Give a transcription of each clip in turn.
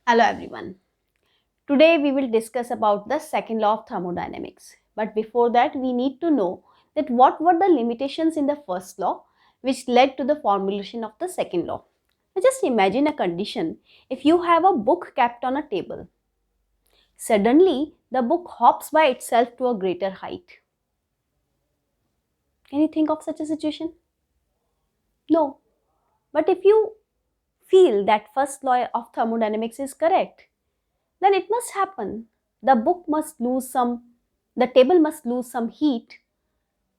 Hello everyone. Today we will discuss about the second law of thermodynamics. But before that we need to know that what were the limitations in the first law which led to the formulation of the second law. Now just imagine a condition if you have a book kept on a table. Suddenly the book hops by itself to a greater height. Can you think of such a situation? No. But if you feel that first law of thermodynamics is correct, then it must happen. The table must lose some heat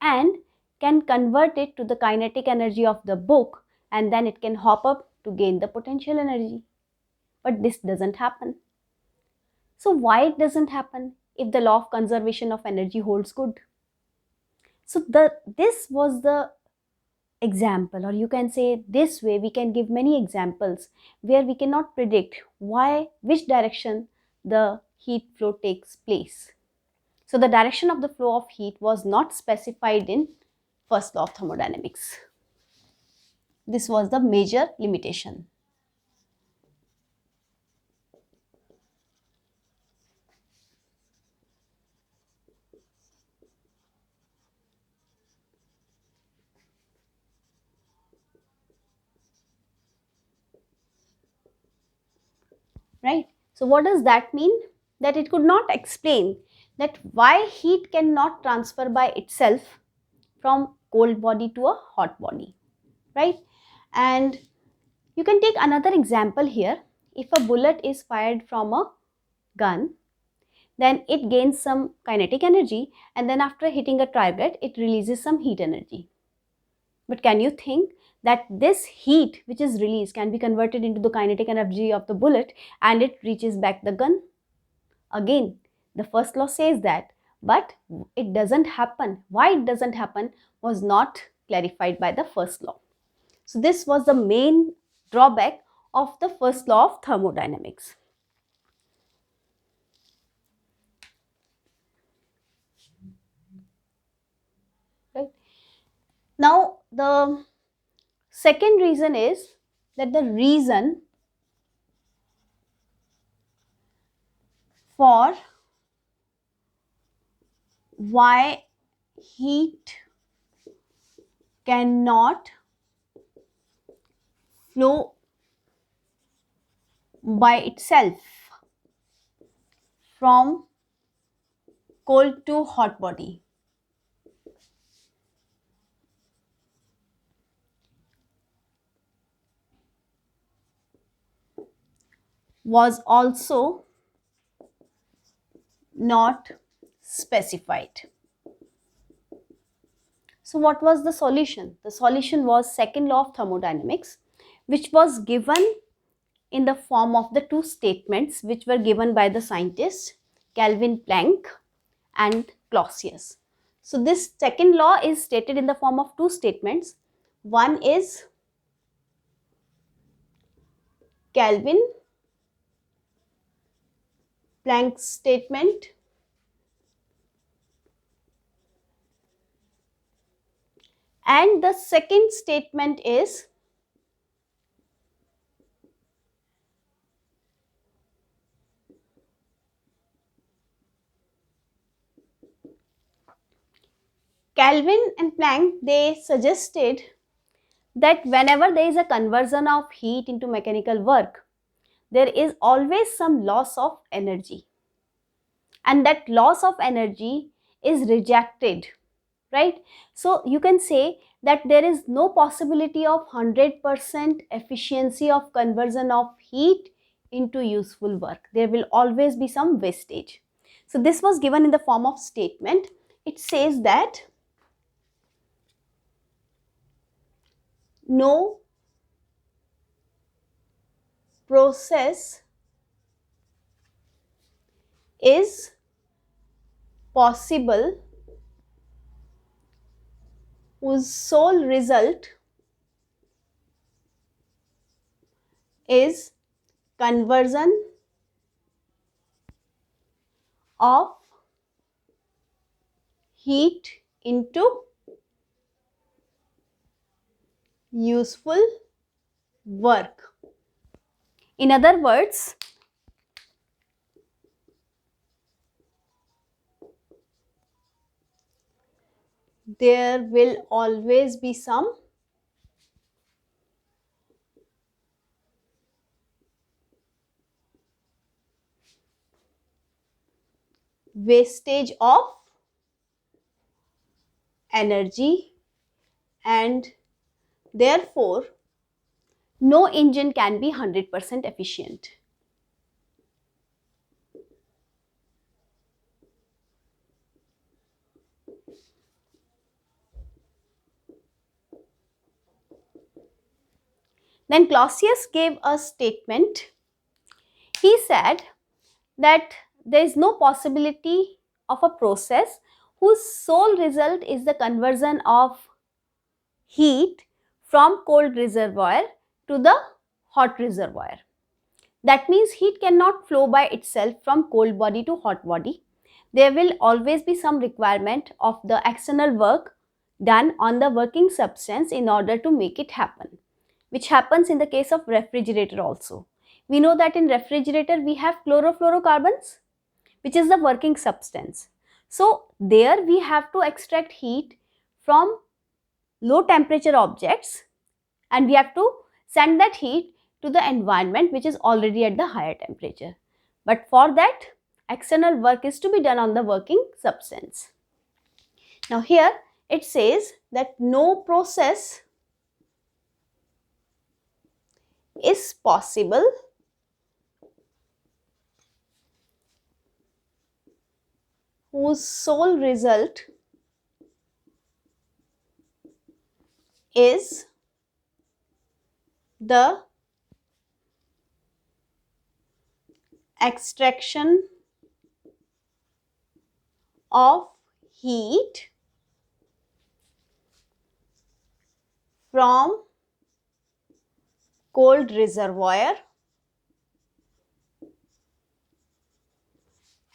and can convert it to the kinetic energy of the book, and then it can hop up to gain the potential energy. But this doesn't happen. So why it doesn't happen if the law of conservation of energy holds good? So this was the example, or you can say this way we can give many examples where we cannot predict which direction the heat flow takes place. So the direction of the flow of heat was not specified in first law of thermodynamics. This was the major limitation. Right? So what does that mean? That it could not explain that why heat cannot transfer by itself from cold body to a hot body. Right? And you can take another example here. If a bullet is fired from a gun, then it gains some kinetic energy, and then after hitting a target it releases some heat energy. But can you think that this heat which is released can be converted into the kinetic energy of the bullet and it reaches back the gun? Again, the first law says that, but it doesn't happen. Why it doesn't happen was not clarified by the first law. So this was the main drawback of the first law of thermodynamics. Right? Now the second reason is that the reason for why heat cannot flow by itself from cold to hot body was also not specified. So what was the solution? The solution was second law of thermodynamics, which was given in the form of the two statements which were given by the scientists Kelvin Planck and Clausius. So this second law is stated in the form of two statements. One is Kelvin Planck's statement, and the second statement is Kelvin and Planck. They suggested that whenever there is a conversion of heat into mechanical work, there is always some loss of energy, and that loss of energy is rejected, right? So you can say that there is no possibility of 100% efficiency of conversion of heat into useful work. There will always be some wastage. So this was given in the form of statement. It says that no process is possible whose sole result is conversion of heat into useful work. In other words, there will always be some wastage of energy, and therefore no engine can be 100% efficient. Then Clausius gave a statement. He said that there is no possibility of a process whose sole result is the conversion of heat from cold reservoir to the hot reservoir. That means heat cannot flow by itself from cold body to hot body. There will always be some requirement of the external work done on the working substance in order to make it happen, which happens in the case of refrigerator also. We know that in refrigerator we have chlorofluorocarbons, which is the working substance. So there we have to extract heat from low temperature objects, and we have to send that heat to the environment which is already at the higher temperature. But for that, external work is to be done on the working substance. Now here it says that no process is possible whose sole result is the extraction of heat from cold reservoir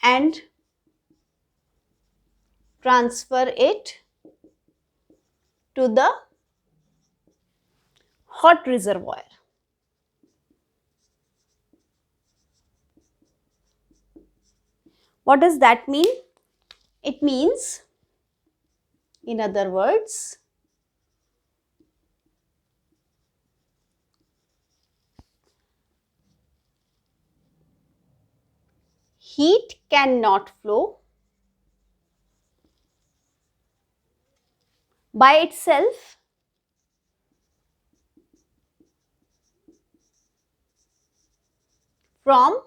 and transfer it to the hot reservoir. What does that mean? It means, in other words, heat cannot flow by itself from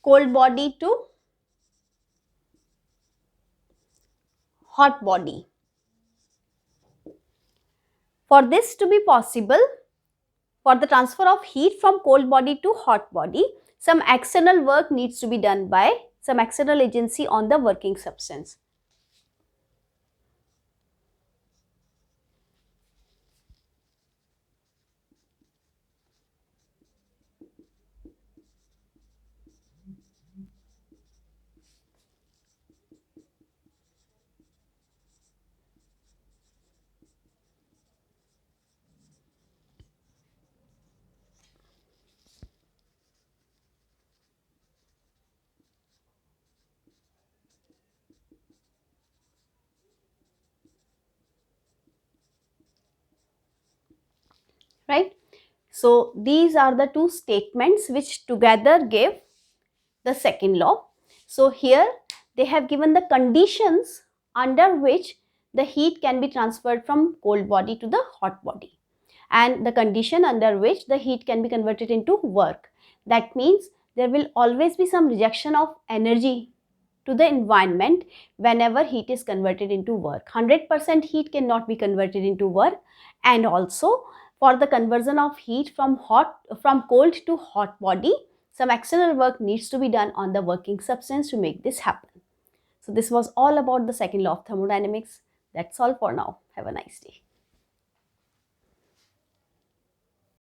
cold body to hot body. For this to be possible, for the transfer of heat from cold body to hot body, some external work needs to be done by some external agency on the working substance. Right? So these are the two statements which together give the second law. So here they have given the conditions under which the heat can be transferred from cold body to the hot body, and the condition under which the heat can be converted into work. That means there will always be some rejection of energy to the environment whenever heat is converted into work. 100% heat cannot be converted into work, and also for the conversion of heat from cold to hot body, some external work needs to be done on the working substance to make this happen. So this was all about the second law of thermodynamics. That's all for now. Have a nice day.